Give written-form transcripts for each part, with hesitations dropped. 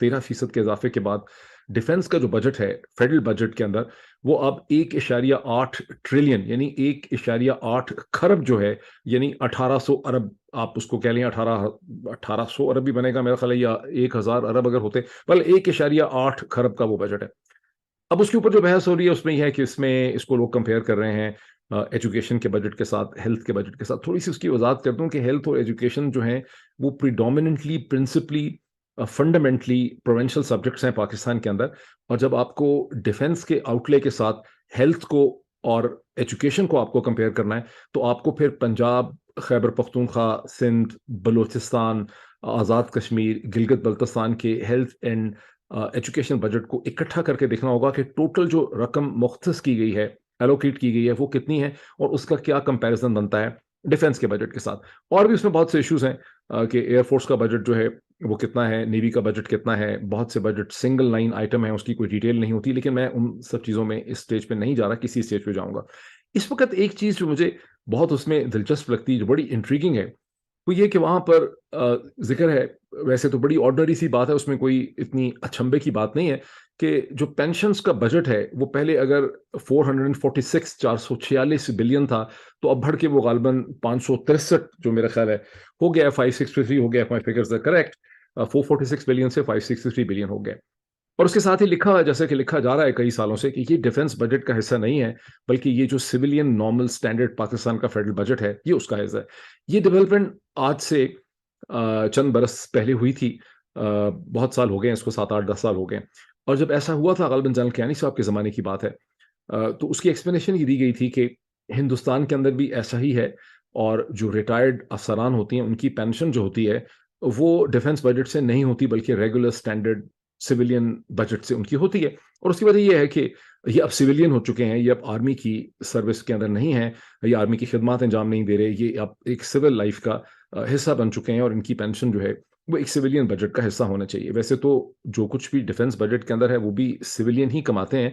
13% کے اضافے کے بعد ڈیفنس کا جو بجٹ ہے فیڈرل بجٹ کے اندر وہ اب 1.8 ٹریلین یعنی 1.8 خرب جو ہے یعنی 1800 ارب آپ اس کو کہہ لیں 1800 ارب بھی بنے گا میرا خیال ہے یا 1000 ارب اگر ہوتے بل 1.8 خرب کا وہ بجٹ ہے. اب اس کے اوپر جو بحث ہو رہی ہے اس میں یہ ہے کہ اس کو لوگ کمپیئر کر رہے ہیں ایجوکیشن کے بجٹ کے ساتھ ہیلتھ کے بجٹ کے ساتھ. تھوڑی سی اس کی وضاحت کر دوں کہ ہیلتھ اور ایجوکیشن جو ہیں وہ پریڈومیننٹلی پرنسپلی فنڈامنٹلی پروونشل سبجیکٹس ہیں پاکستان کے اندر, اور جب آپ کو ڈیفنس کے آؤٹ لے کے ساتھ ہیلتھ کو اور ایجوکیشن کو آپ کو کمپیئر کرنا ہے تو آپ کو پھر پنجاب, خیبر پختونخوا, سندھ, بلوچستان, آزاد کشمیر, گلگت بلتستان کے ہیلتھ اینڈ ایجوکیشن بجٹ کو اکٹھا کر کے دیکھنا ہوگا کہ ٹوٹل جو رقم مختص کی گئی ہے ایلوکیٹ کی گئی ہے وہ کتنی ہے اور اس کا کیا کمپیریزن بنتا ہے ڈیفنس کے بجٹ کے ساتھ. اور بھی اس میں بہت سے ایشوز ہیں کہ ایئر فورس کا بجٹ جو ہے وہ کتنا ہے, نیوی کا بجٹ کتنا ہے, بہت سے بجٹ سنگل لائن آئٹم ہیں اس کی کوئی ڈیٹیل نہیں ہوتی, لیکن میں ان سب چیزوں میں اس سٹیج پہ نہیں جا رہا, کسی سٹیج پہ جاؤں گا. اس وقت ایک چیز جو مجھے بہت اس میں دلچسپ لگتی ہے جو بڑی انٹریگنگ ہے وہ یہ کہ وہاں پر ذکر ہے, ویسے تو بڑی آرڈنری سی بات ہے, اس میں کوئی اتنی اچھمبے کی بات نہیں ہے کہ جو پینشنز کا بجٹ ہے وہ پہلے اگر 446 بلین تھا تو اب بڑھ کے وہ غالباً 563 جو میرا خیال ہے ہو گیا, 563 ہو گیا, مائی فگرز آر کریکٹ, 446 بلین سے 563 بلین ہو گیا. اور اس کے ساتھ ہی لکھا جیسے کہ لکھا جا رہا ہے کئی سالوں سے کہ یہ ڈیفنس بجٹ کا حصہ نہیں ہے بلکہ یہ جو سویلین نارمل سٹینڈرڈ پاکستان کا فیڈرل بجٹ ہے یہ اس کا حصہ ہے. یہ ڈیولپمنٹ آج سے چند برس پہلے ہوئی تھی, بہت سال ہو گئے ہیں اس کو, 7-8-10 سال ہو گئے. اور جب ایسا ہوا تھا غالباً جنرل کیانی صاحب کے زمانے کی بات ہے, تو اس کی ایکسپلینیشن یہ دی گئی تھی کہ ہندوستان کے اندر بھی ایسا ہی ہے اور جو ریٹائرڈ افسران ہوتی ہیں ان کی پینشن جو ہوتی ہے وہ ڈیفنس بجٹ سے نہیں ہوتی بلکہ ریگولر سٹینڈرڈ سویلین بجٹ سے ان کی ہوتی ہے. اور اس کی وجہ یہ ہے کہ یہ اب سویلین ہو چکے ہیں, یہ اب آرمی کی سروس کے اندر نہیں ہیں, یہ آرمی کی خدمات انجام نہیں دے رہے, یہ اب ایک سول لائف کا حصہ بن چکے ہیں اور ان کی پینشن جو ہے وہ ایک سویلین بجٹ کا حصہ ہونا چاہیے. ویسے تو جو کچھ بھی ڈیفنس بجٹ کے اندر ہے وہ بھی سویلین ہی کماتے ہیں,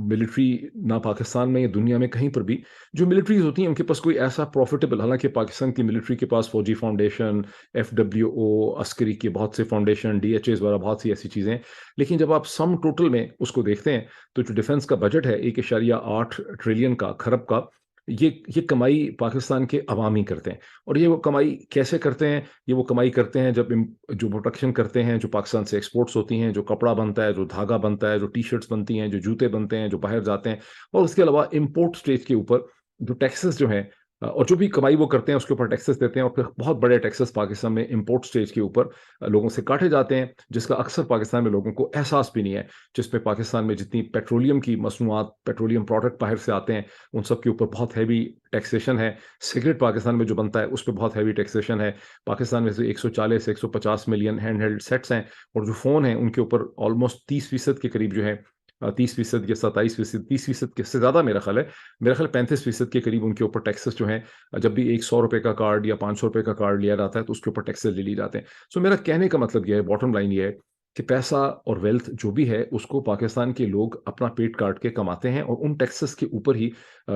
ملٹری نہ پاکستان میں یا دنیا میں کہیں پر بھی جو ملٹریز ہوتی ہیں ان کے پاس کوئی ایسا پروفیٹیبل, حالانکہ پاکستان کی ملٹری کے پاس فوجی فاؤنڈیشن, FWO, عسکری کے بہت سے فاؤنڈیشن, DHAs وغیرہ بہت سی ایسی چیزیں, لیکن جب آپ سم ٹوٹل میں اس کو دیکھتے ہیں تو جو ڈیفنس کا بجٹ ہے 1.8 ٹریلین کا, خرب کا, یہ کمائی پاکستان کے عوامی کرتے ہیں. اور یہ وہ کمائی کیسے کرتے ہیں؟ یہ وہ کمائی کرتے ہیں جب جو پروڈکشن کرتے ہیں, جو پاکستان سے ایکسپورٹس ہوتی ہیں, جو کپڑا بنتا ہے, جو دھاگا بنتا ہے, جو ٹی شرٹس بنتی ہیں, جو جوتے بنتے ہیں, جو باہر جاتے ہیں, اور اس کے علاوہ امپورٹ سٹیج کے اوپر جو ٹیکسز جو ہیں اور جو بھی کمائی وہ کرتے ہیں اس کے اوپر ٹیکسز دیتے ہیں, اور پھر بہت بڑے ٹیکسز پاکستان میں امپورٹ سٹیج کے اوپر لوگوں سے کاٹے جاتے ہیں, جس کا اکثر پاکستان میں لوگوں کو احساس بھی نہیں ہے. جس پہ پاکستان میں جتنی پیٹرولیم کی مصنوعات, پیٹرولیم پروڈکٹ باہر سے آتے ہیں ان سب کے اوپر بہت ہیوی ٹیکسیشن ہے. سگریٹ پاکستان میں جو بنتا ہے اس پہ بہت ہیوی ٹیکسیشن ہے. پاکستان میں سے 140-150 ملین ہینڈ ہیلڈ سیٹس ہیں, اور جو فون ہیں ان کے اوپر آلموسٹ 30% کے قریب جو ہے, 30% یا 27%, 30% کے سے زیادہ میرا خیال ہے, 35% کے قریب ان کے اوپر ٹیکسز جو ہیں, جب بھی ایک 100 روپے کا کارڈ یا 500 روپے کا کارڈ لیا جاتا ہے تو اس کے اوپر ٹیکسز لے لی جاتے ہیں. سو میرا کہنے کا مطلب یہ ہے, باٹم لائن یہ ہے کہ پیسہ اور ویلتھ جو بھی ہے اس کو پاکستان کے لوگ اپنا پیٹ کاٹ کے کماتے ہیں, اور ان ٹیکسز کے اوپر ہی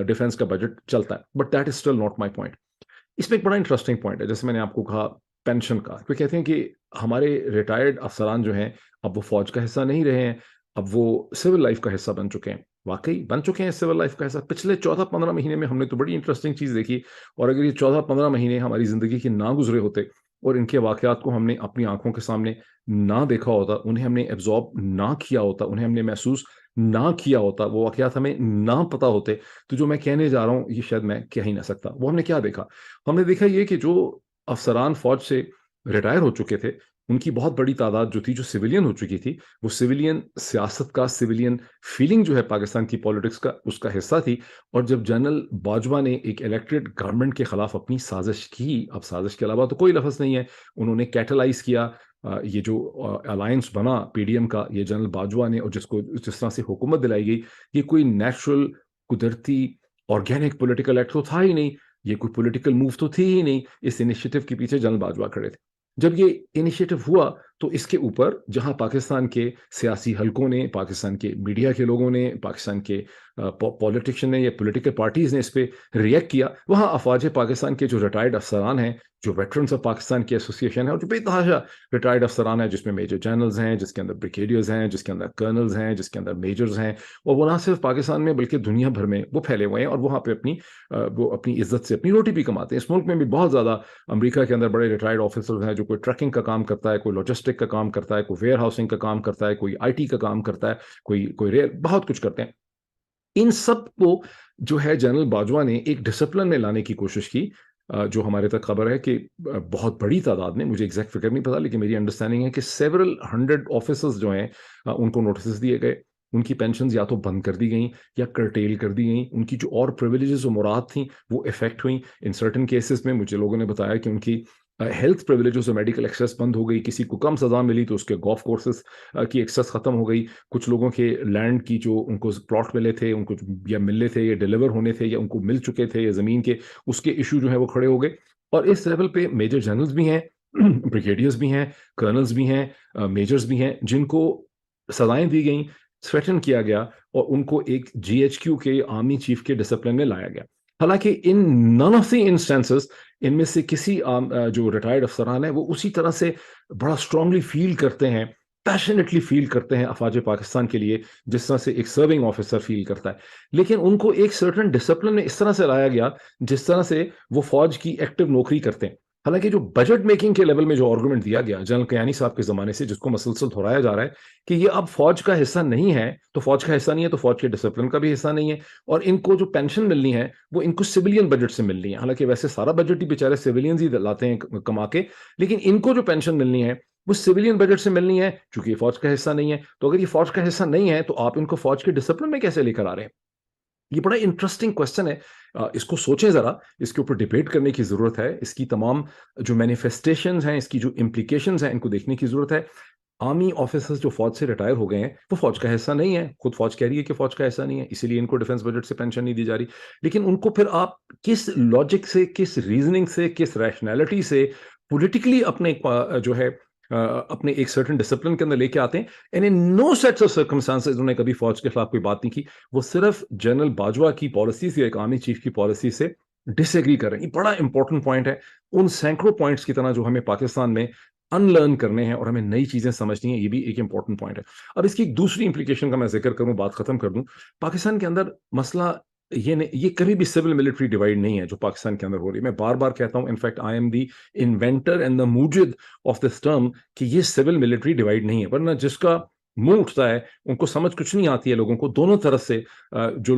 ڈیفنس کا بجٹ چلتا ہے. But that is still not my point. اس میں ایک بڑا انٹرسٹنگ پوائنٹ ہے, جیسے میں نے آپ کو کہا پینشن کا, وہ کہتے ہیں کہ ہمارے ریٹائرڈ افسران جو ہیں اب وہ فوج کا حصہ نہیں رہے ہیں, اب وہ سول لائف کا حصہ بن چکے ہیں. واقعی بن چکے ہیں سول لائف کا حصہ. پچھلے 14-15 مہینے میں ہم نے تو بڑی انٹرسٹنگ چیز دیکھی, اور اگر یہ 14-15 مہینے ہماری زندگی کے نہ گزرے ہوتے اور ان کے واقعات کو ہم نے اپنی آنکھوں کے سامنے نہ دیکھا ہوتا, انہیں ہم نے ایبزارب نہ کیا ہوتا, انہیں ہم نے محسوس نہ کیا ہوتا, وہ واقعات ہمیں نہ پتا ہوتے, تو جو میں کہنے جا رہا ہوں یہ شاید میں کہہ ہی نہ سکتا. وہ ہم نے کیا دیکھا؟ ہم نے دیکھا یہ کہ جو افسران فوج سے ریٹائر ہو چکے تھے ان کی بہت بڑی تعداد جو تھی, جو سویلین ہو چکی تھی, وہ سویلین سیاست کا, سویلین فیلنگ جو ہے پاکستان کی پالیٹکس کا, اس کا حصہ تھی. اور جب جنرل باجوہ نے ایک الیکٹڈ گورنمنٹ کے خلاف اپنی سازش کی, اب سازش کے علاوہ تو کوئی لفظ نہیں ہے, انہوں نے کیٹلائز کیا یہ جو الائنس بنا PDM کا, یہ جنرل باجوہ نے, اور جس طرح سے حکومت دلائی گئی, یہ کوئی نیچرل, قدرتی, آرگینک پولیٹیکل ایکٹ تو تھا ہی نہیں, یہ کوئی پولیٹیکل موو تو تھی ہی نہیں. اس انیشیٹو کے پیچھے جنرل باجوہ کھڑے تھے. جب یہ انیشیٹو ہوا تو اس کے اوپر جہاں پاکستان کے سیاسی حلقوں نے، پاکستان کے میڈیا کے لوگوں نے، پاکستان کے پولیٹیشین نے یا پولیٹیکل پارٹیز نے اس پہ ریئیکٹ کیا، وہاں افواج پاکستان کے جو ریٹائرڈ افسران ہیں، جو ویٹرنز آف پاکستان کی ایسوسیشن ہے اور جو بے تحاشا ریٹائرڈ افسران ہیں، جس میں میجر جنرلز ہیں، جس کے اندر بریگیڈیئرز ہیں، جس کے اندر کرنلز ہیں، جس کے اندر میجرز ہیں، اور وہ نہ صرف پاکستان میں بلکہ دنیا بھر میں وہ پھیلے ہوئے ہیں اور وہاں پہ وہ اپنی عزت سے اپنی روٹی بھی کماتے ہیں. اس ملک میں بھی بہت زیادہ امریکہ کے اندر بڑے ریٹائرڈ آفیسرز ہیں جو کوئی ٹرکنگ کا کام کرتا ہے، کوئی لاجسٹک کا کام کرتا ہے، کوئی ویئر ہاؤسنگ کا کام کرتا ہے، کوئی آئی ٹی کا کام کرتا ہے، کوئی ریل، بہت کچھ کرتے ہیں. ان سب کو جو ہے جنرل باجوہ نے ایک ڈسپلن میں لانے کی کوشش کی. جو ہمارے تک خبر ہے کہ بہت بڑی تعداد میں، مجھے ایگزیکٹ فگر نہیں پتا لیکن میری انڈرسٹینڈنگ ہے کہ سیورل 100 آفیسرز جو ہیں ان کو نوٹسز دیے گئے، ان کی پینشنز یا تو بند کر دی گئیں یا کرٹیل کر دی گئیں، ان کی جو اور پریویلیجز و مراد تھیں وہ افیکٹ ہوئیں. ان سرٹن کیسز میں مجھے لوگوں نے بتایا کہ ان کی ہیلتھ پریویلیجز اور میڈیکل ایکسیس بند ہو گئی. کسی کو کم سزا ملی تو اس کے گولف کورسز کی ایکسیس ختم ہو گئی. کچھ لوگوں کے لینڈ کی جو ان کو پلاٹ ملے تھے، ان کو یا ملنے تھے یا ڈیلیور ہونے تھے یا ان کو مل چکے تھے یا زمین کے، اس کے ایشو جو ہیں وہ کھڑے ہو گئے. اور اس لیول پہ میجر جنرلز بھی ہیں، بریگیڈیئرز بھی ہیں، کرنلز بھی ہیں، میجرز بھی ہیں جن کو سزائیں دی گئیں، تھریٹن کیا گیا اور ان کو ایک جی ایچ کیو کے آرمی چیف کے ڈسپلن میں لایا گیا. حالانکہ ان نن آف دی انسٹانسز، ان میں سے کسی جو ریٹائرڈ افسران ہیں وہ اسی طرح سے بڑا اسٹرانگلی فیل کرتے ہیں، پیشنیٹلی فیل کرتے ہیں افواج پاکستان کے لیے، جس طرح سے ایک سرونگ آفیسر فیل کرتا ہے. لیکن ان کو ایک سرٹن ڈسپلن میں اس طرح سے لایا گیا جس طرح سے وہ فوج کی ایکٹیو نوکری کرتے ہیں. حالانکہ جو بجٹ میکنگ کے لیول میں جو آرگومنٹ دیا گیا جنرل کیانی صاحب کے زمانے سے، جس کو مسلسل دہرایا جا رہا ہے کہ یہ اب فوج کا حصہ نہیں ہے، تو فوج کا حصہ نہیں ہے تو فوج کے ڈسپلن کا بھی حصہ نہیں ہے، اور ان کو جو پینشن ملنی ہے وہ ان کو سویلین بجٹ سے ملنی ہے. حالانکہ ویسے سارا بجٹ ہی بیچارے سویلینز ہی لاتے ہیں کما کے، لیکن ان کو جو پینشن ملنی ہے وہ سویلین بجٹ سے ملنی ہے چونکہ یہ فوج کا حصہ نہیں ہے. تو اگر یہ فوج کا حصہ نہیں ہے تو آپ ان کو فوج کے ڈسپلن میں کیسے لے کر آ رہے ہیں؟ یہ بڑا انٹرسٹنگ کوشچن ہے. اس کو سوچیں ذرا، اس کے اوپر ڈیبیٹ کرنے کی ضرورت ہے. اس کی تمام جو مینیفیسٹیشنز ہیں، اس کی جو امپلیکیشنز ہیں، ان کو دیکھنے کی ضرورت ہے. آرمی آفیسرز جو فوج سے ریٹائر ہو گئے ہیں وہ فوج کا حصہ نہیں ہے، خود فوج کہہ رہی ہے کہ فوج کا حصہ نہیں ہے، اسی لیے ان کو ڈیفنس بجٹ سے پینشن نہیں دی جا رہی. لیکن ان کو پھر آپ کس لاجک سے، کس ریزننگ سے، کس ریشنلٹی سے پولیٹیکلی اپنے جو ہے اپنے ایک سرٹن ڈسپلن کے اندر لے کے آتے ہیں؟ And in no sets of circumstances انہوں نے کبھی فوج کے خلاف کوئی بات نہیں کی. وہ صرف جنرل باجوہ کی پالیسی سے، ایک آرمی چیف کی پالیسی سے ڈس ایگری کر رہے ہیں. یہ بڑا امپورٹنٹ پوائنٹ ہے، ان سینکڑوں پوائنٹس کی طرح جو ہمیں پاکستان میں ان لرن کرنے ہیں اور ہمیں نئی چیزیں سمجھنی ہیں. یہ بھی ایک امپورٹنٹ پوائنٹ ہے. اب اس کی ایک دوسری امپلیکیشن کا میں ذکر کروں، بات ختم کر دوں. پاکستان کے اندر مسئلہ یہ کبھی بھی سول ملٹری ڈیوائڈ نہیں ہے جو پاکستان کے اندر ہو رہی ہے. میں بار بار کہتا ہوں، in fact I am the inventor and the موجد آف دس ٹرم، کہ یہ سول ملٹری ڈیوائڈ نہیں ہے. ورنہ جس کا منہ اٹھتا ہے ان کو سمجھ کچھ نہیں آتی ہے لوگوں کو. دونوں طرف سے جو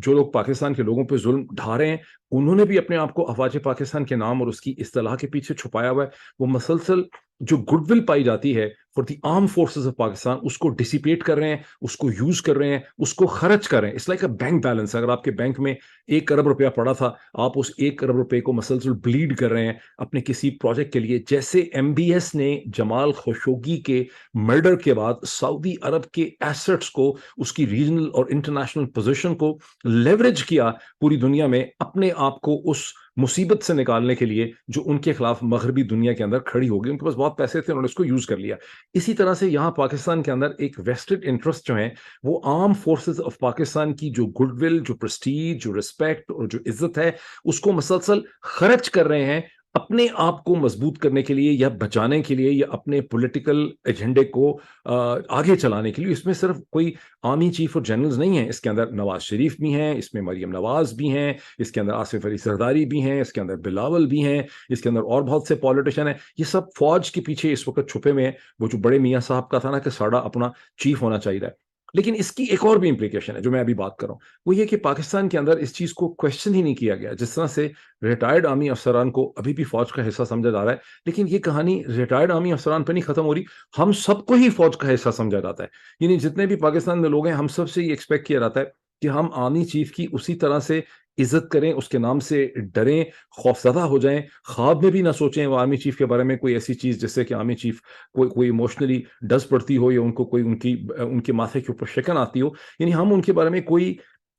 لوگ پاکستان کے لوگوں پہ ظلم ڈھا رہے ہیں، انہوں نے بھی اپنے آپ کو افواج پاکستان کے نام اور اس کی اصطلاح کے پیچھے چھپایا ہوا ہے. وہ مسلسل جو گڈ ول پائی جاتی ہے for the armed forces of Pakistan, اس کو ڈسیپیٹ کر رہے ہیں، اس کو یوز کر رہے ہیں، اس کو خرچ کر رہے ہیں. It's like a bank balance. اگر آپ کے بینک میں 1 ارب روپیہ پڑا تھا، آپ اس 1 ارب روپے کو مسلسل بلیڈ کر رہے ہیں اپنے کسی پروجیکٹ کے لیے. جیسے ایم بی ایس نے جمال خشوگی کے مرڈر کے بعد سعودی عرب کے ایسٹس کو، اس کی ریجنل اور انٹرنیشنل پوزیشن کو لیوریج کیا پوری دنیا میں، اپنے آپ کو اس مصیبت سے نکالنے کے لیے جو ان کے خلاف مغربی دنیا کے اندر کھڑی ہوگی. ان کے پاس بہت پیسے تھے، انہوں نے اس کو یوز کر لیا. اسی طرح سے یہاں پاکستان کے اندر ایک ویسٹڈ انٹرسٹ جو ہیں وہ آرم فورسز آف پاکستان کی جو گڈ ول، جو پرسٹیج، جو رسپیکٹ اور جو عزت ہے، اس کو مسلسل خرچ کر رہے ہیں اپنے آپ کو مضبوط کرنے کے لیے یا بچانے کے لیے یا اپنے پولیٹیکل ایجنڈے کو آگے چلانے کے لیے. اس میں صرف کوئی آرمی چیف اور جنرلز نہیں ہیں، اس کے اندر نواز شریف بھی ہیں، اس میں مریم نواز بھی ہیں، اس کے اندر آصف علی زرداری بھی ہیں، اس کے اندر بلاول بھی ہیں، اس کے اندر اور بہت سے پولیٹیشین ہیں. یہ سب فوج کے پیچھے اس وقت چھپے ہوئے ہیں. وہ جو بڑے میاں صاحب کا تھا نا کہ ساڑا اپنا چیف ہونا چاہیے. لیکن اس کی ایک اور بھی امپلیکیشن ہے جو میں ابھی بات کر رہا ہوں، وہ یہ کہ پاکستان کے اندر اس چیز کو کویشچن ہی نہیں کیا گیا. جس طرح سے ریٹائرڈ آرمی افسران کو ابھی بھی فوج کا حصہ سمجھا جا رہا ہے، لیکن یہ کہانی ریٹائرڈ آرمی افسران پہ نہیں ختم ہو رہی، ہم سب کو ہی فوج کا حصہ سمجھا جاتا ہے. یعنی جتنے بھی پاکستان میں لوگ ہیں، ہم سب سے یہ ایکسپیکٹ کیا جاتا ہے کہ ہم آرمی چیف کی اسی طرح سے عزت کریں، اس کے نام سے ڈریں، خوفزدہ ہو جائیں، خواب میں بھی نہ سوچیں وہ آرمی چیف کے بارے میں کوئی ایسی چیز جس سے کہ آرمی چیف کوئی ایموشنلی ڈس پڑتی ہو یا ان کو کوئی ان کے ماتھے کے اوپر شکن آتی ہو. یعنی ہم ان کے بارے میں کوئی